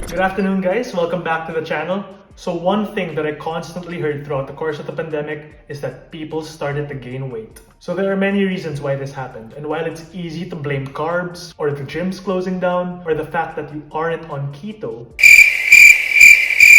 Good afternoon, guys. Welcome back to the channel. So one thing that I constantly heard throughout the course of the pandemic is that people started to gain weight. So there are many reasons why this happened, and while it's easy to blame carbs or the gyms closing down or the fact that you aren't on keto,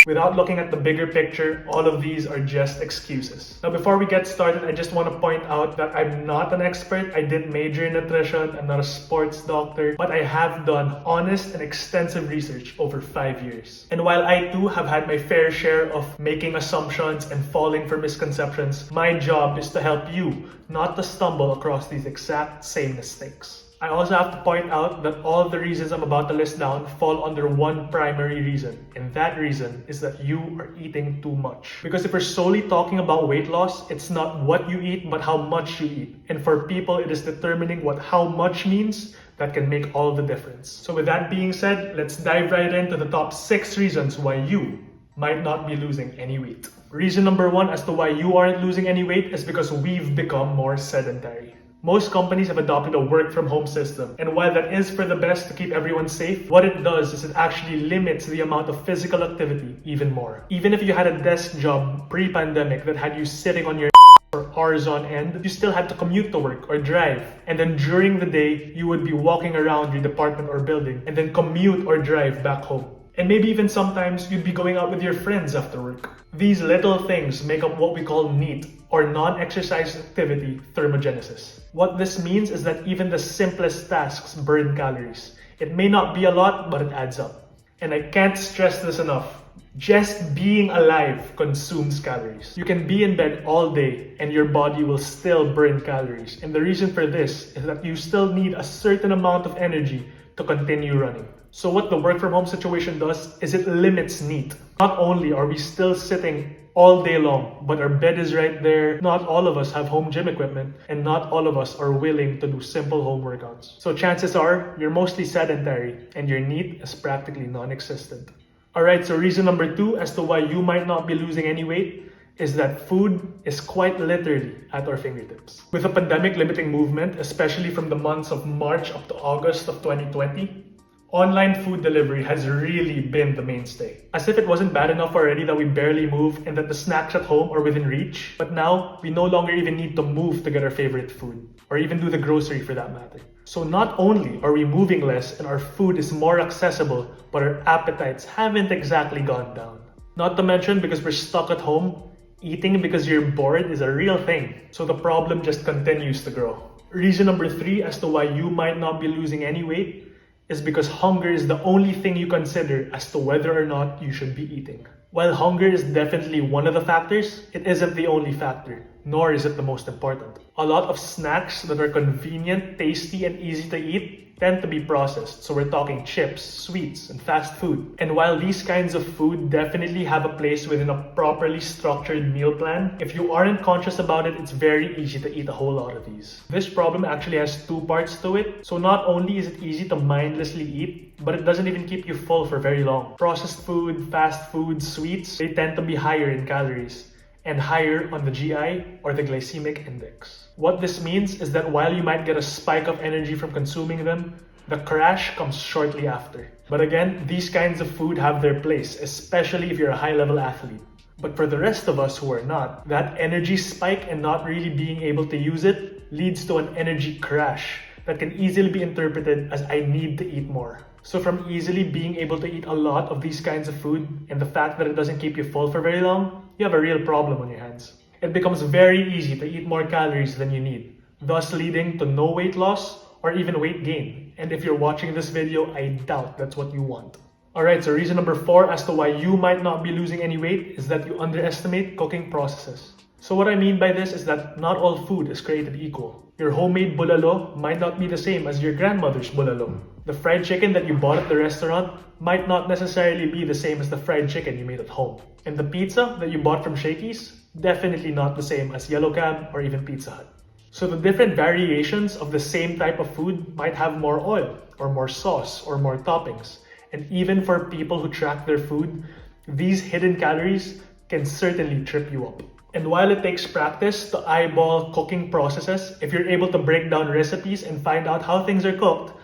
without looking at the bigger picture, all of these are just excuses. Now, before we get started, I just want to point out that I'm not an expert. I didn't major in nutrition. I'm not a sports doctor, but I have done honest and extensive research over 5 years. And while I too have had my fair share of making assumptions and falling for misconceptions, my job is to help you not to stumble across these exact same mistakes. I also have to point out that all the reasons I'm about to list down fall under one primary reason, and that reason is that you are eating too much. Because if we're solely talking about weight loss, it's not what you eat, but how much you eat. And for people, it is determining what how much means that can make all the difference. So with that being said, let's dive right into the top 6 reasons why you might not be losing any weight. Reason number 1 as to why you aren't losing any weight is because we've become more sedentary. Most companies have adopted a work from home system, and while that is for the best to keep everyone safe, what it does is it actually limits the amount of physical activity even more. Even if you had a desk job pre-pandemic that had you sitting on your for hours on end, you still had to commute to work or drive. And then during the day, you would be walking around your department or building and then commute or drive back home. And maybe even sometimes you'd be going out with your friends after work. These little things make up what we call NEAT, or non-exercise activity thermogenesis. What this means is that even the simplest tasks burn calories. It may not be a lot, but it adds up. And I can't stress this enough. Just being alive consumes calories. You can be in bed all day and your body will still burn calories. And the reason for this is that you still need a certain amount of energy to continue running. So what the work from home situation does is it limits NEAT. Not only are we still sitting all day long, but our bed is right there. Not all of us have home gym equipment, and not all of us are willing to do simple home workouts. So chances are, you're mostly sedentary, and your NEAT is practically non-existent. Alright, so reason number 2 as to why you might not be losing any weight is that food is quite literally at our fingertips. With the pandemic limiting movement, especially from the months of March up to August of 2020, online food delivery has really been the mainstay. As if it wasn't bad enough already that we barely move and that the snacks at home are within reach, but now we no longer even need to move to get our favorite food, or even do the grocery for that matter. So not only are we moving less and our food is more accessible, but our appetites haven't exactly gone down. Not to mention, because we're stuck at home, eating because you're bored is a real thing. So the problem just continues to grow. Reason number 3 as to why you might not be losing any weight is because hunger is the only thing you consider as to whether or not you should be eating. While hunger is definitely one of the factors, it isn't the only factor, nor is it the most important. A lot of snacks that are convenient, tasty, and easy to eat tend to be processed. So we're talking chips, sweets, and fast food. And while these kinds of food definitely have a place within a properly structured meal plan, if you aren't conscious about it, it's very easy to eat a whole lot of these. This problem actually has 2 parts to it. So not only is it easy to mindlessly eat, but it doesn't even keep you full for very long. Processed food, fast food, sweets, they tend to be higher in calories and higher on the GI or the glycemic index. What this means is that while you might get a spike of energy from consuming them, the crash comes shortly after. But again, these kinds of food have their place, especially if you're a high-level athlete. But for the rest of us who are not, that energy spike and not really being able to use it leads to an energy crash that can easily be interpreted as I need to eat more. So from easily being able to eat a lot of these kinds of food and the fact that it doesn't keep you full for very long, you have a real problem on your hands. It becomes very easy to eat more calories than you need, thus leading to no weight loss or even weight gain. And if you're watching this video, I doubt that's what you want. Alright, so reason number 4 as to why you might not be losing any weight is that you underestimate cooking processes. So what I mean by this is that not all food is created equal. Your homemade bulalo might not be the same as your grandmother's bulalo. The fried chicken that you bought at the restaurant might not necessarily be the same as the fried chicken you made at home. And the pizza that you bought from Shakey's, definitely not the same as Yellow Cab or even Pizza Hut. So the different variations of the same type of food might have more oil, or more sauce, or more toppings. And even for people who track their food, these hidden calories can certainly trip you up. And while it takes practice to eyeball cooking processes, if you're able to break down recipes and find out how things are cooked,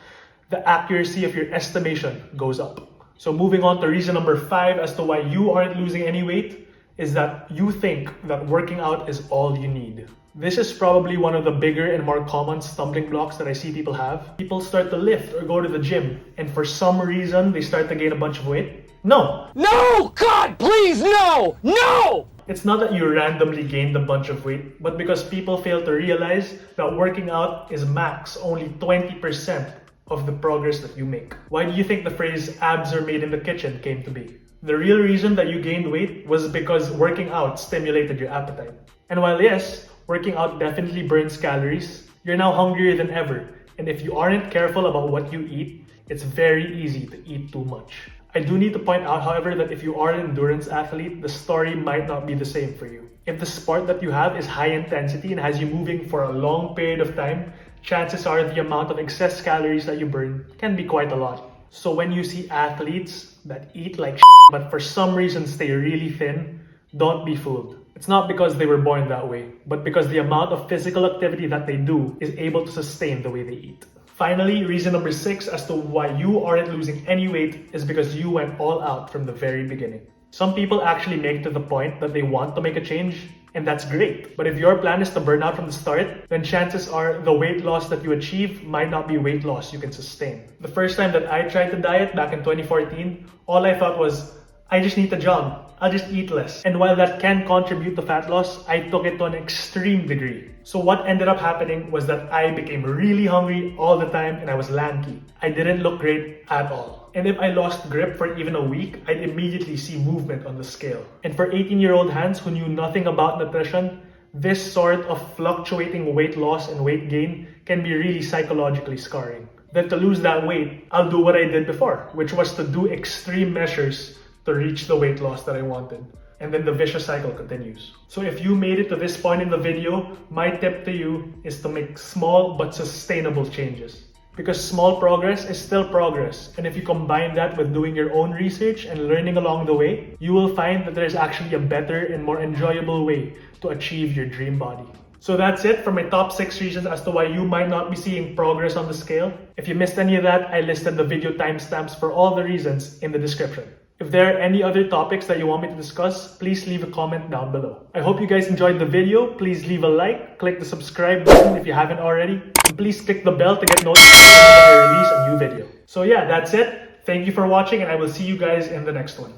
the accuracy of your estimation goes up. So moving on to reason number 5 as to why you aren't losing any weight is that you think that working out is all you need. This is probably one of the bigger and more common stumbling blocks that I see people have. People start to lift or go to the gym, and for some reason, they start to gain a bunch of weight. No! No! God, please, no! No! It's not that you randomly gained a bunch of weight, but because people fail to realize that working out is max only 20% of the progress that you make. Why do you think the phrase abs are made in the kitchen came to be? The real reason that you gained weight was because working out stimulated your appetite. And while yes, working out definitely burns calories, you're now hungrier than ever. And if you aren't careful about what you eat, it's very easy to eat too much. I do need to point out, however, that if you are an endurance athlete, the story might not be the same for you. If the sport that you have is high intensity and has you moving for a long period of time, chances are the amount of excess calories that you burn can be quite a lot. So when you see athletes that eat like shit, but for some reason stay really thin, don't be fooled. It's not because they were born that way, but because the amount of physical activity that they do is able to sustain the way they eat. Finally, reason number 6 as to why you aren't losing any weight is because you went all out from the very beginning. Some people actually make to the point that they want to make a change, and that's great. But if your plan is to burn out from the start, then chances are the weight loss that you achieve might not be weight loss you can sustain. The first time that I tried to diet back in 2014, all I thought was, I just need to jog. I'll just eat less. And while that can contribute to fat loss, I took it to an extreme degree. So what ended up happening was that I became really hungry all the time and I was lanky. I didn't look great at all. And if I lost grip for even a week, I'd immediately see movement on the scale. And for 18-year-old Hans who knew nothing about nutrition, this sort of fluctuating weight loss and weight gain can be really psychologically scarring. Then to lose that weight, I'll do what I did before, which was to do extreme measures to reach the weight loss that I wanted. And then the vicious cycle continues. So if you made it to this point in the video, my tip to you is to make small but sustainable changes. Because small progress is still progress. And if you combine that with doing your own research and learning along the way, you will find that there's actually a better and more enjoyable way to achieve your dream body. So that's it for my top 6 reasons as to why you might not be seeing progress on the scale. If you missed any of that, I listed the video timestamps for all the reasons in the description. If there are any other topics that you want me to discuss, please leave a comment down below. I hope you guys enjoyed the video. Please leave a like, click the subscribe button if you haven't already, and please click the bell to get notified when I release a new video. So yeah, that's it. Thank you for watching and I will see you guys in the next one.